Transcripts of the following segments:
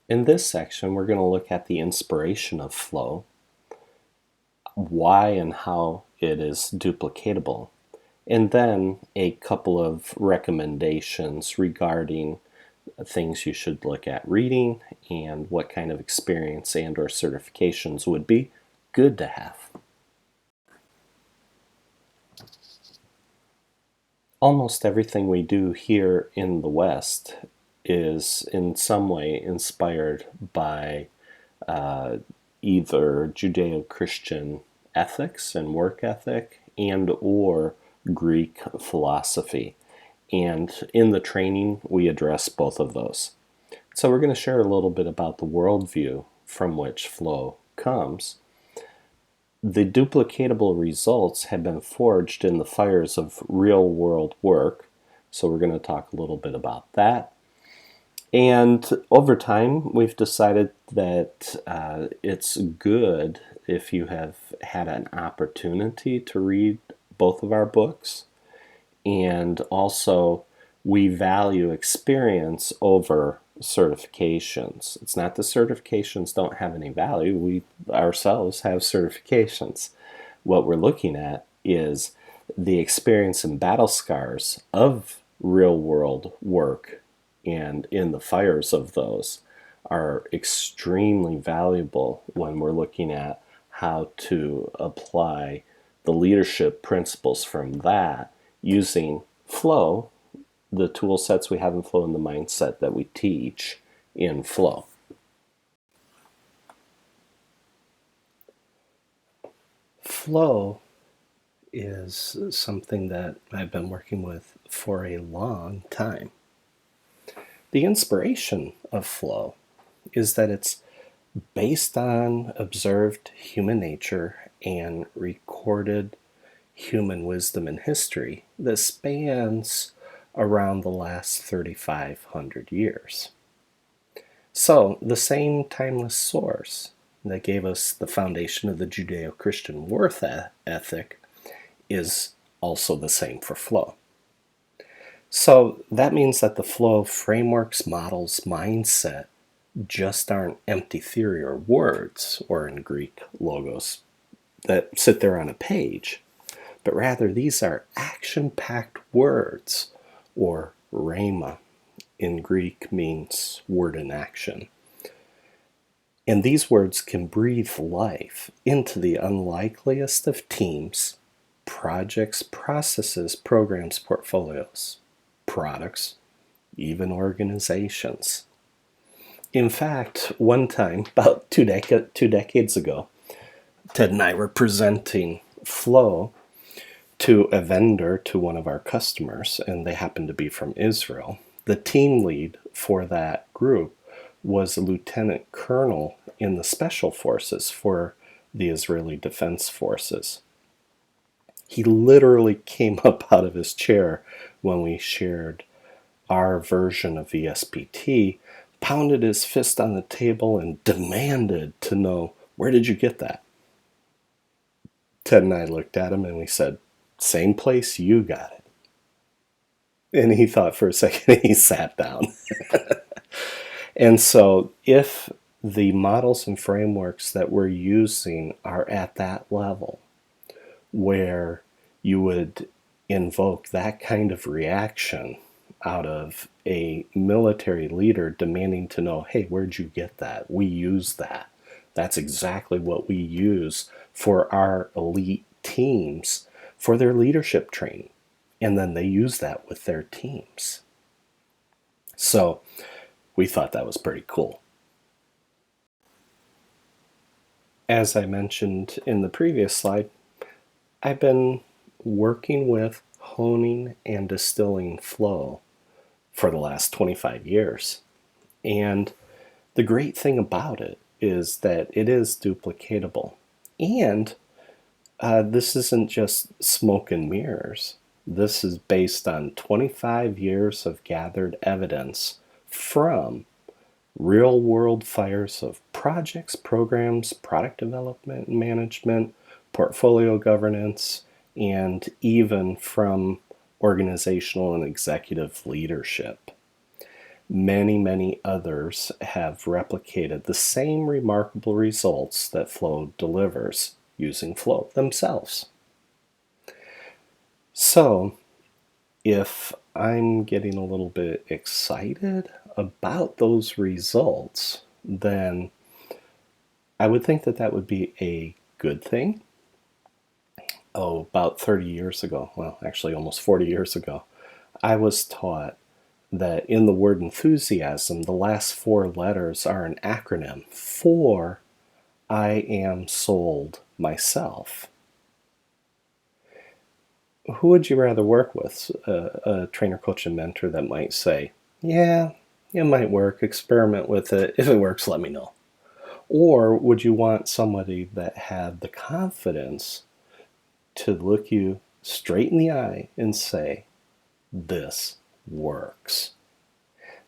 In this section, we're going to look at the inspiration of flow, why and how it is duplicatable, and then a couple of recommendations regarding things you should look at reading and what kind of experience and or certifications would be good to have. Almost everything we do here in the West is in some way inspired by either Judeo-Christian ethics and work ethic and or Greek philosophy. And in the training, we address both of those. So we're going to share a little bit about the worldview from which flow comes. The duplicatable results have been forged in the fires of real-world work, so we're going to talk a little bit about that. And over time, we've decided that it's good if you have had an opportunity to read both of our books. And also, we value experience over certifications. It's not the certifications don't have any value. We ourselves have certifications. What we're looking at is the experience and battle scars of real-world work, and in the fires of those are extremely valuable when we're looking at how to apply the leadership principles from that using flow, the tool sets we have in flow, and the mindset that we teach in flow. Flow is something that I've been working with for a long time. The inspiration of flow is that it's based on observed human nature and recorded human wisdom and history that spans around the last 3,500 years. So the same timeless source that gave us the foundation of the Judeo-Christian worth ethic is also the same for flow. So that means that the flow frameworks, models, mindset just aren't empty theory or words, or in Greek, logos, that sit there on a page, but rather these are action-packed words, or rhema. In Greek means word in action. And these words can breathe life into the unlikeliest of teams, projects, processes, programs, portfolios, products, even organizations. In fact, one time, about two decades ago, Ted and I were presenting flow to a vendor to one of our customers, and they happened to be from Israel. The team lead for that group was a lieutenant colonel in the special forces for the Israeli Defense Forces. He literally came up out of his chair when we shared our version of ESPT, pounded his fist on the table, and demanded to know, where did you get that? Ted and I looked at him and we said, same place you got it. And he thought for a second and he sat down. And so if the models and frameworks that we're using are at that level where you would invoke that kind of reaction out of a military leader demanding to know, hey, where'd you get that? We use that. That's exactly what we use for our elite teams for their leadership training. And then they use that with their teams. So we thought that was pretty cool. As I mentioned in the previous slide, I've been working with honing and distilling flow for the last 25 years. And the great thing about it is that it is duplicatable. And this isn't just smoke and mirrors. This is based on 25 years of gathered evidence from real-world fires of projects, programs, product development and management, portfolio governance, and even from organizational and executive leadership. Many, many others have replicated the same remarkable results that flow delivers using flow themselves. So, if I'm getting a little bit excited about those results, then I would think that that would be a good thing. Oh, about 30 years ago, well, actually almost 40 years ago, I was taught that in the word enthusiasm, the last four letters are an acronym for I am sold myself. Who would you rather work with? A trainer, coach, and mentor that might say, yeah, it might work, experiment with it. If it works, let me know. Or would you want somebody that had the confidence to look you straight in the eye and say, this works?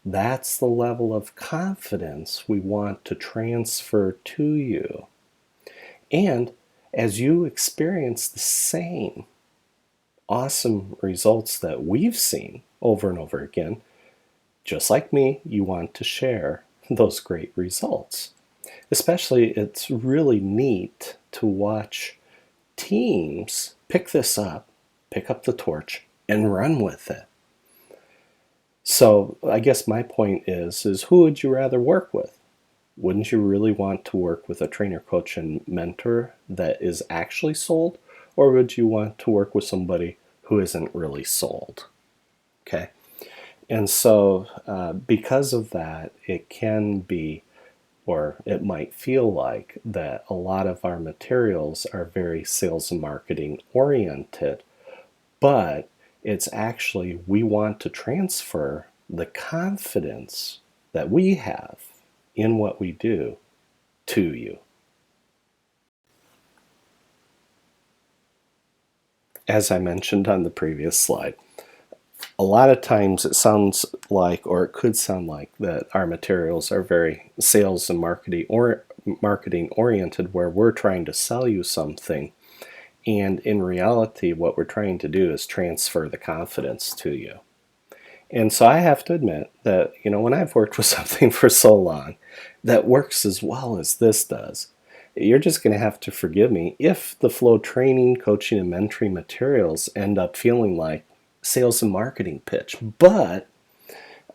That's the level of confidence we want to transfer to you. And as you experience the same awesome results that we've seen over and over again, just like me, you want to share those great results. Especially, it's really neat to watch teams pick this up, pick up the torch, and run with it. So I guess my point is who would you rather work with? Wouldn't you really want to work with a trainer, coach, and mentor that is actually sold? Or would you want to work with somebody who isn't really sold? Okay. And so because of that, it can be, or it might feel like, that a lot of our materials are very sales and marketing oriented, but it's actually, we want to transfer the confidence that we have in what we do to you. As I mentioned on the previous slide, a lot of times it sounds like, or it could sound like, that our materials are very sales and marketing oriented, where we're trying to sell you something. And in reality, what we're trying to do is transfer the confidence to you. And so I have to admit that, when I've worked with something for so long that works as well as this does, you're just going to have to forgive me if the flow training, coaching, and mentoring materials end up feeling like sales and marketing pitch. But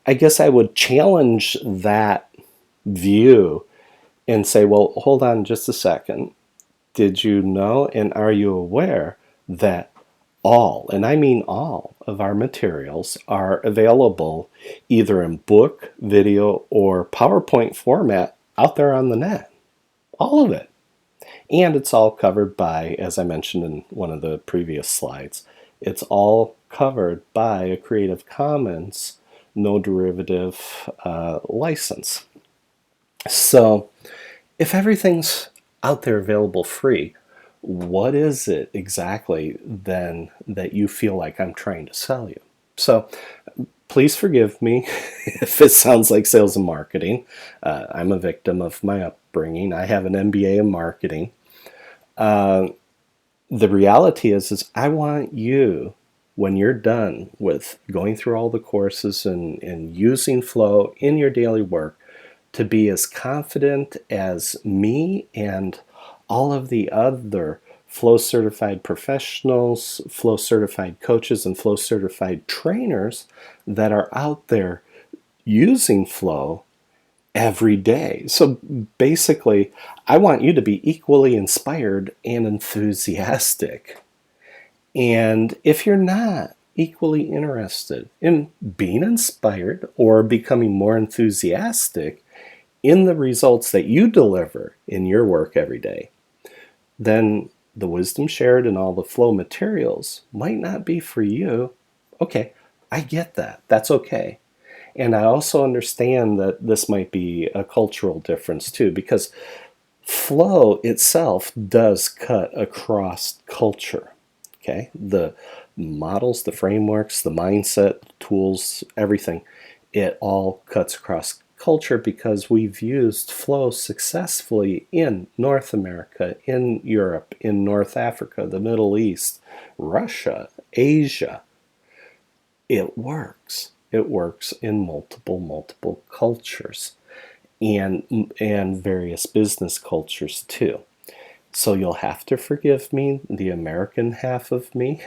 I guess I would challenge that view and say, well, hold on just a second. Did you know and are you aware that all, and I mean all, of our materials are available either in book, video, or PowerPoint format out there on the net? All of it. And it's all covered by, as I mentioned in one of the previous slides, it's all covered by a Creative Commons no derivative license. So if everything's out there available free, what is it exactly then that you feel like I'm trying to sell you? So please forgive me if it sounds like sales and marketing. I'm a victim of my upbringing. I have an MBA in marketing. The reality is I want you, when you're done with going through all the courses and using flow in your daily work, to be as confident as me and all of the other flow certified professionals, flow certified coaches, and flow certified trainers that are out there using flow every day. So basically, I want you to be equally inspired and enthusiastic. And if you're not equally interested in being inspired or becoming more enthusiastic in the results that you deliver in your work every day, then the wisdom shared in all the flow materials might not be for you. Okay, I get that. That's okay. And I also understand that this might be a cultural difference too, because flow itself does cut across culture. Okay, the models, the frameworks, the mindset, the tools, everything, it all cuts across culture because we've used flow successfully in North America, in Europe, in North Africa, the Middle East, Russia, Asia. It works. it works in multiple cultures and various business cultures too. So you'll have to forgive me. The American half of me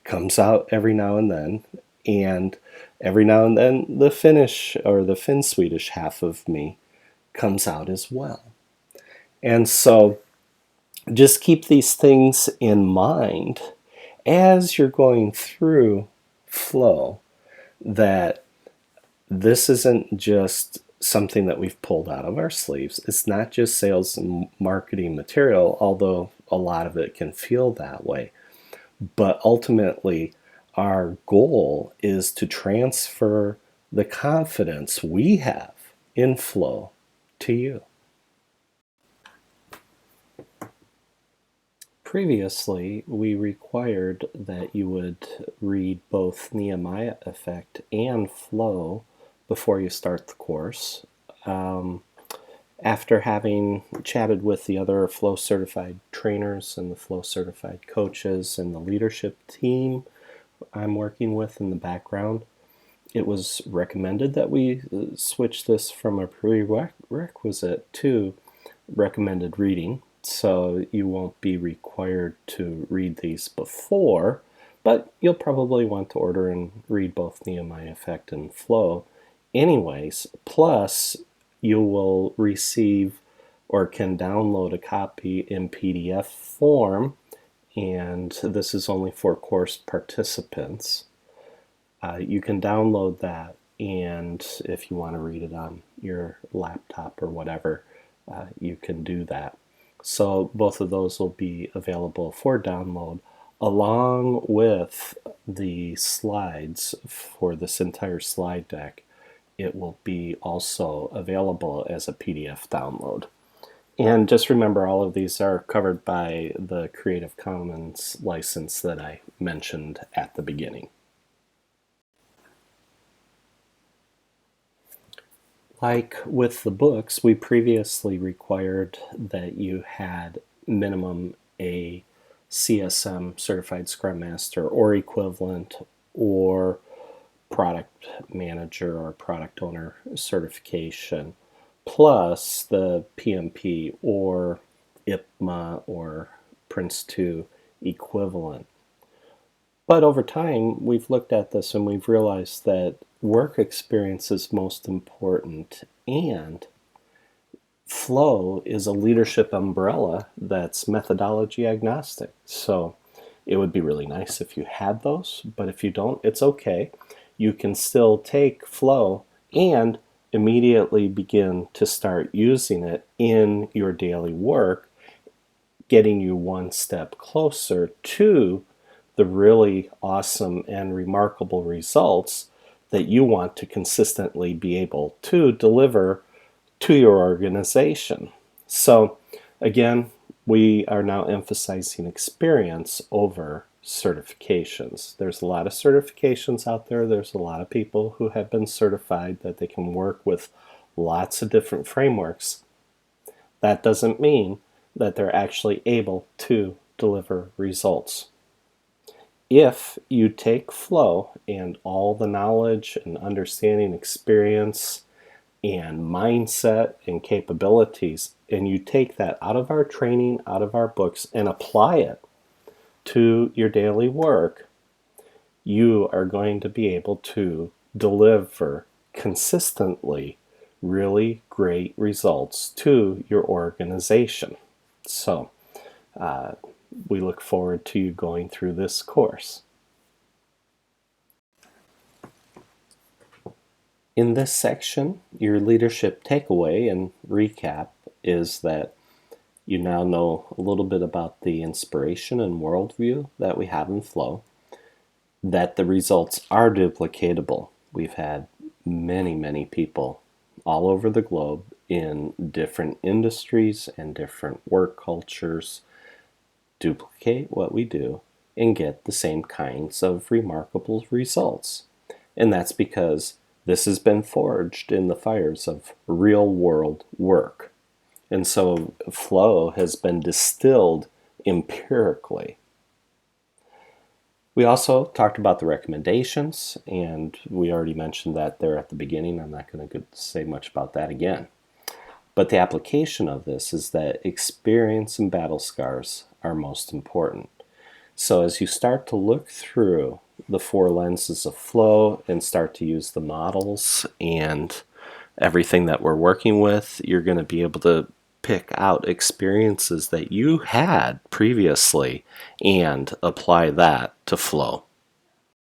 comes out every now and then, and every now and then the Finnish or the Finn-Swedish half of me comes out as well. And so just keep these things in mind as you're going through flow, that this isn't just something that we've pulled out of our sleeves. It's not just sales and marketing material, although a lot of it can feel that way. But ultimately, our goal is to transfer the confidence we have in flow to you. Previously, we required that you would read both Nehemiah Effect and Flow before you start the course. After having chatted with the other Flow certified trainers and the Flow certified coaches and the leadership team I'm working with in the background, it was recommended that we switch this from a prerequisite to recommended reading. So you won't be required to read these before, but you'll probably want to order and read both Nehemiah Effect and Flow anyways. Plus, you will receive or can download a copy in PDF form, and this is only for course participants. You can download that, and if you want to read it on your laptop or whatever, you can do that. So both of those will be available for download along with the slides for this entire slide deck. It will be also available as a PDF download. And just remember, all of these are covered by the Creative Commons license that I mentioned at the beginning. Like with the books, we previously required that you had minimum a CSM, Certified Scrum Master, or equivalent, or product manager or product owner certification, plus the PMP or IPMA or Prince2 equivalent. But over time, we've looked at this and we've realized that work experience is most important, and flow is a leadership umbrella that's methodology agnostic. So it would be really nice if you had those, but if you don't, it's okay. You can still take flow and immediately begin to start using it in your daily work, getting you one step closer to the really awesome and remarkable results that you want to consistently be able to deliver to your organization. So again, we are now emphasizing experience over certifications. There's a lot of certifications out there. There's a lot of people who have been certified that they can work with lots of different frameworks. That doesn't mean that they're actually able to deliver results. If you take flow and all the knowledge and understanding, experience and mindset and capabilities, and you take that out of our training, out of our books, and apply it to your daily work, you are going to be able to deliver consistently really great results to your organization. So we look forward to you going through this course. In this section, your leadership takeaway and recap is that you now know a little bit about the inspiration and worldview that we have in flow, that the results are duplicatable. We've had many people all over the globe in different industries and different work cultures duplicate what we do and get the same kinds of remarkable results. And that's because this has been forged in the fires of real world work. And so flow has been distilled empirically. We also talked about the recommendations, and we already mentioned that there at the beginning. I'm not going to say much about that again. But the application of this is that experience and battle scars are most important. So as you start to look through the 4 lenses of flow and start to use the models and everything that we're working with, you're going to be able to pick out experiences that you had previously and apply that to flow.